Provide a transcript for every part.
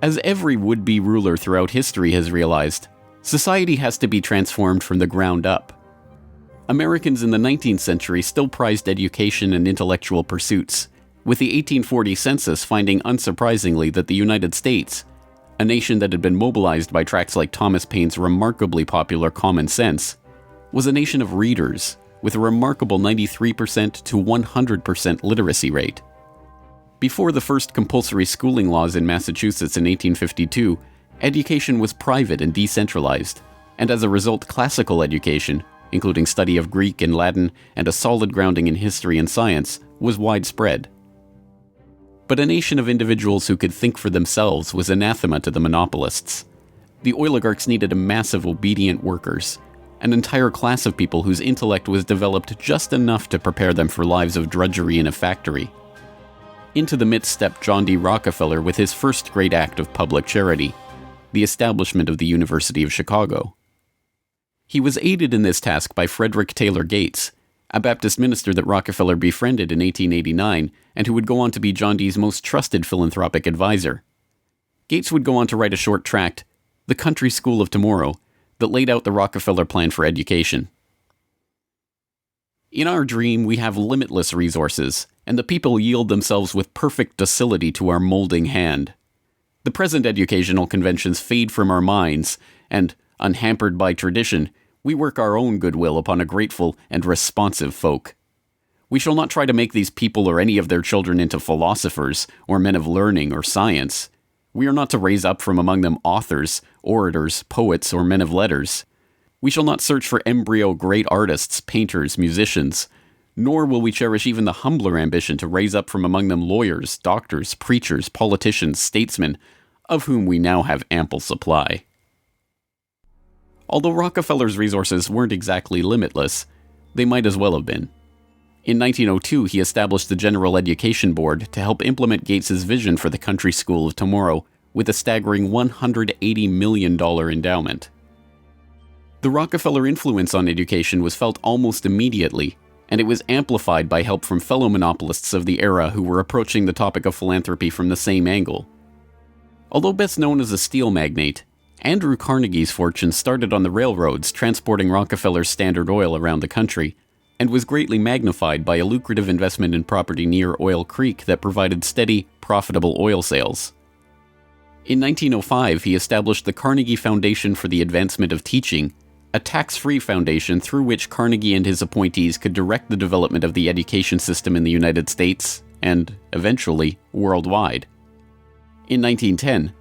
As every would-be ruler throughout history has realized, society has to be transformed from the ground up. Americans in the 19th century still prized education and intellectual pursuits, with the 1840 census finding unsurprisingly that the United States, a nation that had been mobilized by tracts like Thomas Paine's remarkably popular Common Sense, was a nation of readers with a remarkable 93% to 100% literacy rate. Before the first compulsory schooling laws in Massachusetts in 1852, education was private and decentralized, and as a result classical education, including study of Greek and Latin and a solid grounding in history and science, was widespread. But a nation of individuals who could think for themselves was anathema to the monopolists. The oligarchs needed a mass of obedient workers, an entire class of people whose intellect was developed just enough to prepare them for lives of drudgery in a factory. Into the midst stepped John D. Rockefeller with his first great act of public charity, the establishment of the University of Chicago. He was aided in this task by Frederick Taylor Gates, a Baptist minister that Rockefeller befriended in 1889 and who would go on to be John D.'s most trusted philanthropic advisor. Gates would go on to write a short tract, The Country School of Tomorrow, that laid out the Rockefeller plan for education. In our dream, we have limitless resources, and the people yield themselves with perfect docility to our molding hand. The present educational conventions fade from our minds, and, unhampered by tradition, we work our own goodwill upon a grateful and responsive folk. We shall not try to make these people or any of their children into philosophers, or men of learning or science. We are not to raise up from among them authors, orators, poets, or men of letters. We shall not search for embryo great artists, painters, musicians, nor will we cherish even the humbler ambition to raise up from among them lawyers, doctors, preachers, politicians, statesmen, of whom we now have ample supply. Although Rockefeller's resources weren't exactly limitless, they might as well have been. In 1902, he established the General Education Board to help implement Gates's vision for the country school of tomorrow with a staggering $180 million endowment. The Rockefeller influence on education was felt almost immediately, and it was amplified by help from fellow monopolists of the era who were approaching the topic of philanthropy from the same angle. Although best known as a steel magnate, Andrew Carnegie's fortune started on the railroads transporting Rockefeller's Standard Oil around the country, and was greatly magnified by a lucrative investment in property near Oil Creek that provided steady, profitable oil sales. In 1905, he established the Carnegie Foundation for the Advancement of Teaching, a tax-free foundation through which Carnegie and his appointees could direct the development of the education system in the United States, and, eventually, worldwide. In 1910,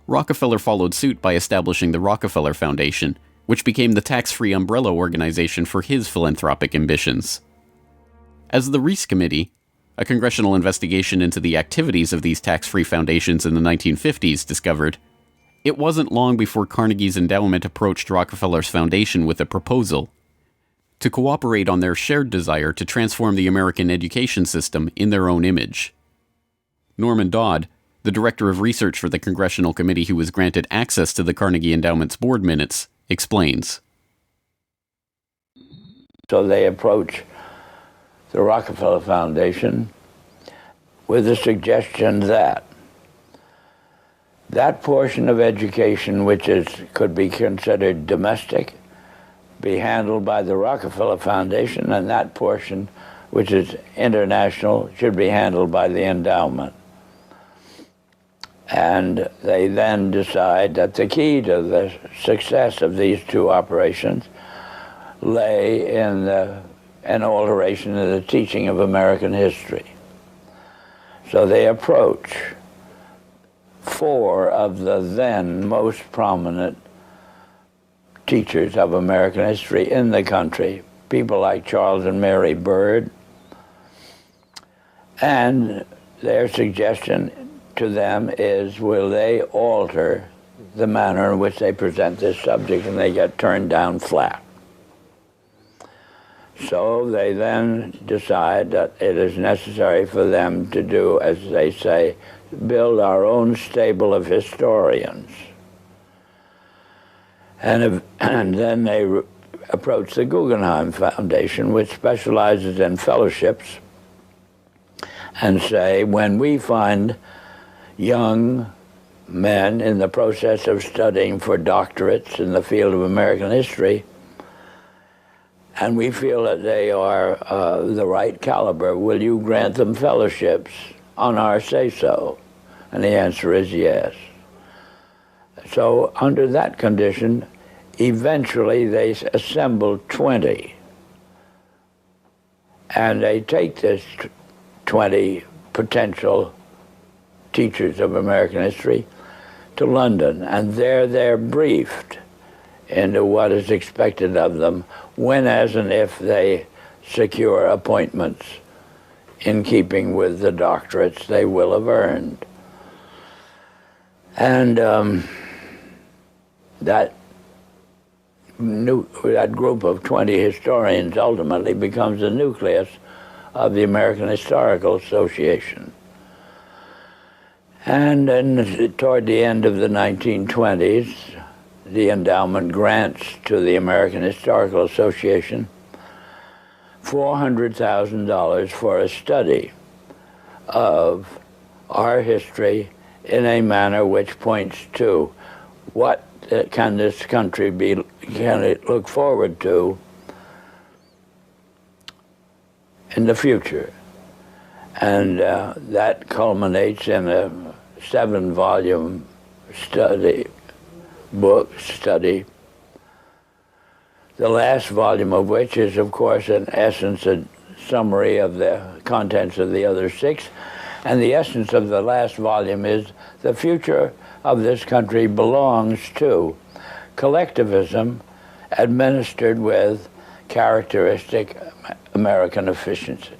Rockefeller followed suit by establishing the Rockefeller Foundation, which became the tax-free umbrella organization for his philanthropic ambitions. As the Reese Committee, a congressional investigation into the activities of these tax-free foundations in the 1950s, discovered, it wasn't long before Carnegie's endowment approached Rockefeller's foundation with a proposal to cooperate on their shared desire to transform the American education system in their own image. Norman Dodd, the director of research for the congressional committee who was granted access to the Carnegie Endowment's board minutes, explains. So they approach the Rockefeller Foundation with the suggestion that that portion of education which could be considered domestic be handled by the Rockefeller Foundation, and that portion which is international should be handled by the endowment. And they then decide that the key to the success of these two operations lay in an alteration of the teaching of American history. So they approach four of the then most prominent teachers of American history in the country, people like Charles and Mary Bird, and their suggestion to them is, will they alter the manner in which they present this subject, and they get turned down flat. So they then decide that it is necessary for them to do, as they say, build our own stable of historians. And then they approach the Guggenheim Foundation, which specializes in fellowships, and say, when we find young men in the process of studying for doctorates in the field of American history, and we feel that they are the right caliber. Will you grant them fellowships on our say-so? And the answer is yes. So under that condition, eventually they assemble 20. And they take this 20 potential teachers of American history to London, and there they're briefed into what is expected of them when, as and if they secure appointments in keeping with the doctorates they will have earned. And that group of 20 historians ultimately becomes the nucleus of the American Historical Association. And then toward the end of the 1920s, the endowment grants to the American Historical Association $400,000 for a study of our history in a manner which points to what can this country can it look forward to in the future. And that culminates in a 7-volume study, the last volume of which is, of course, in essence a summary of the contents of the other 6. And the essence of the last volume is the future of this country belongs to collectivism administered with characteristic American efficiency.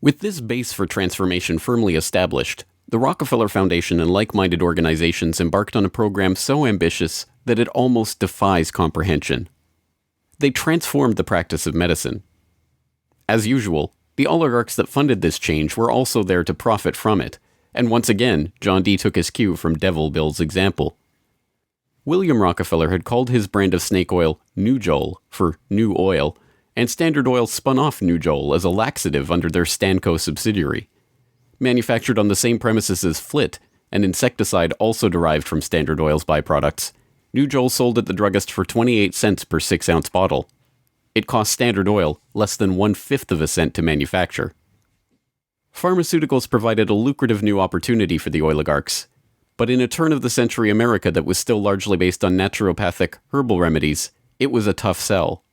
With this base for transformation firmly established, the Rockefeller Foundation and like-minded organizations embarked on a program so ambitious that it almost defies comprehension. They transformed the practice of medicine. As usual, the oligarchs that funded this change were also there to profit from it, and once again, John D. took his cue from Devil Bill's example. William Rockefeller had called his brand of snake oil Nujol for new oil, and Standard Oil spun off Nujol as a laxative under their Stanco subsidiary. Manufactured on the same premises as Flit, an insecticide also derived from Standard Oil's byproducts, Nujol sold at the druggist for 28 cents per 6-ounce bottle. It cost Standard Oil less than 1/5 of a cent to manufacture. Pharmaceuticals provided a lucrative new opportunity for the oligarchs, but in a turn-of-the-century America that was still largely based on naturopathic, herbal remedies, it was a tough sell.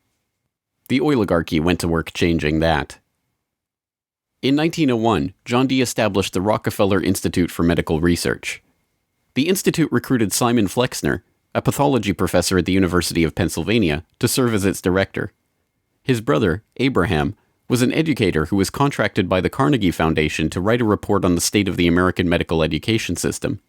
The oligarchy went to work changing that. In 1901, John D. established the Rockefeller Institute for Medical Research. The institute recruited Simon Flexner, a pathology professor at the University of Pennsylvania, to serve as its director. His brother, Abraham, was an educator who was contracted by the Carnegie Foundation to write a report on the state of the American medical education system.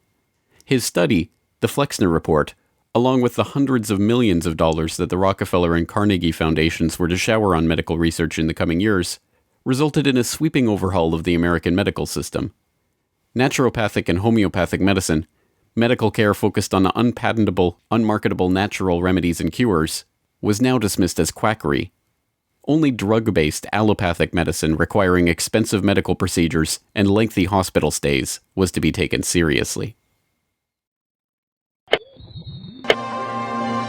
His study, the Flexner Report, along with the hundreds of millions of dollars that the Rockefeller and Carnegie Foundations were to shower on medical research in the coming years, resulted in a sweeping overhaul of the American medical system. Naturopathic and homeopathic medicine, medical care focused on unpatentable, unmarketable natural remedies and cures, was now dismissed as quackery. Only drug-based allopathic medicine requiring expensive medical procedures and lengthy hospital stays was to be taken seriously.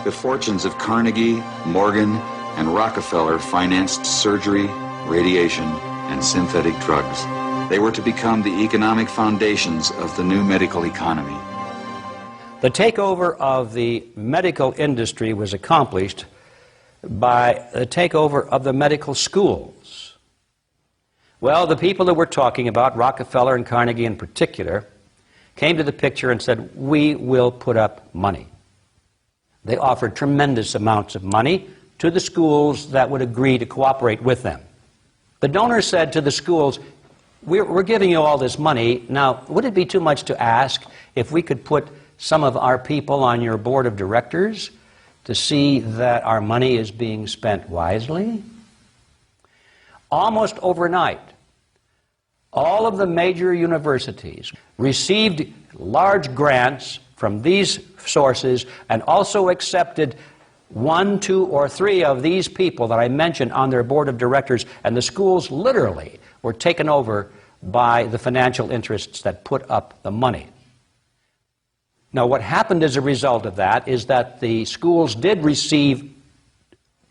The fortunes of Carnegie, Morgan, and Rockefeller financed surgery, radiation, and synthetic drugs. They were to become the economic foundations of the new medical economy. The takeover of the medical industry was accomplished by the takeover of the medical schools. Well, the people that we're talking about, Rockefeller and Carnegie in particular, came to the picture and said, we will put up money. They offered tremendous amounts of money to the schools that would agree to cooperate with them. The donors said to the schools, we're giving you all this money. Now, would it be too much to ask if we could put some of our people on your board of directors to see that our money is being spent wisely? Almost overnight, all of the major universities received large grants from these sources and also accepted 1, 2, or 3 of these people that I mentioned on their board of directors, and the schools literally were taken over by the financial interests that put up the money. Now, what happened as a result of that is that the schools did receive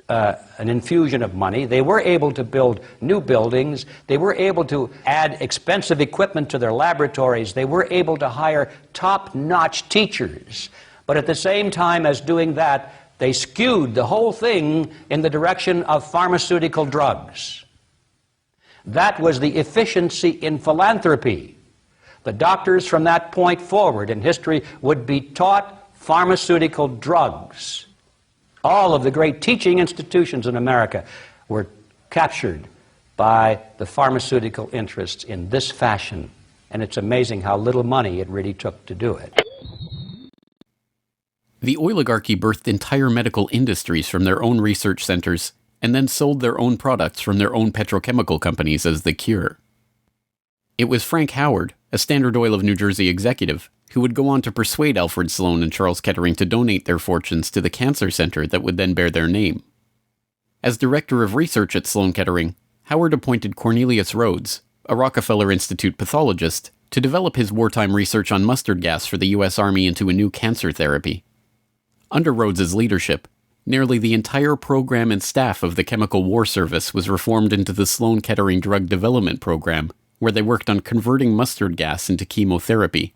an infusion of money. They were able to build new buildings. They were able to add expensive equipment to their laboratories. They were able to hire top-notch teachers. But at the same time as doing that, they skewed the whole thing in the direction of pharmaceutical drugs. That was the efficiency in philanthropy. The doctors from that point forward in history would be taught pharmaceutical drugs. All of the great teaching institutions in America were captured by the pharmaceutical interests in this fashion. And it's amazing how little money it really took to do it. The oligarchy birthed entire medical industries from their own research centers and then sold their own products from their own petrochemical companies as the cure. It was Frank Howard, a Standard Oil of New Jersey executive, who would go on to persuade Alfred Sloan and Charles Kettering to donate their fortunes to the cancer center that would then bear their name. As director of research at Sloan Kettering, Howard appointed Cornelius Rhodes, a Rockefeller Institute pathologist, to develop his wartime research on mustard gas for the U.S. Army into a new cancer therapy. Under Rhodes's leadership, nearly the entire program and staff of the Chemical War Service was reformed into the Sloan Kettering Drug Development Program, where they worked on converting mustard gas into chemotherapy.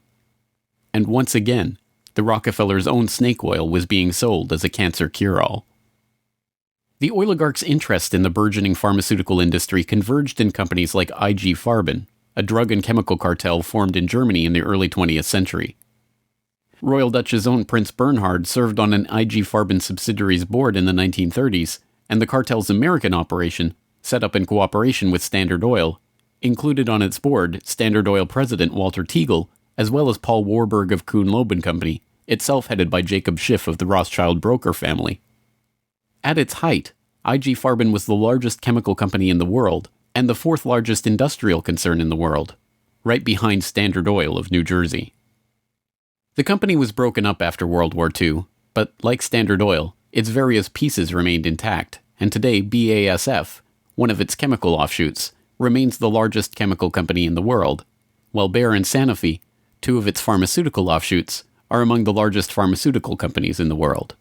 And once again, the Rockefellers' own snake oil was being sold as a cancer cure-all. The oligarchs' interest in the burgeoning pharmaceutical industry converged in companies like IG Farben, a drug and chemical cartel formed in Germany in the early 20th century. Royal Dutch's own Prince Bernhard served on an IG Farben subsidiary's board in the 1930s, and the cartel's American operation, set up in cooperation with Standard Oil, included on its board Standard Oil president Walter Teagle, as well as Paul Warburg of Kuhn-Loeb and Company, itself headed by Jacob Schiff of the Rothschild broker family. At its height, IG Farben was the largest chemical company in the world, and the fourth largest industrial concern in the world, right behind Standard Oil of New Jersey. The company was broken up after World War II, but like Standard Oil, its various pieces remained intact, and today BASF, one of its chemical offshoots, remains the largest chemical company in the world, while Bayer and Sanofi, two of its pharmaceutical offshoots, are among the largest pharmaceutical companies in the world.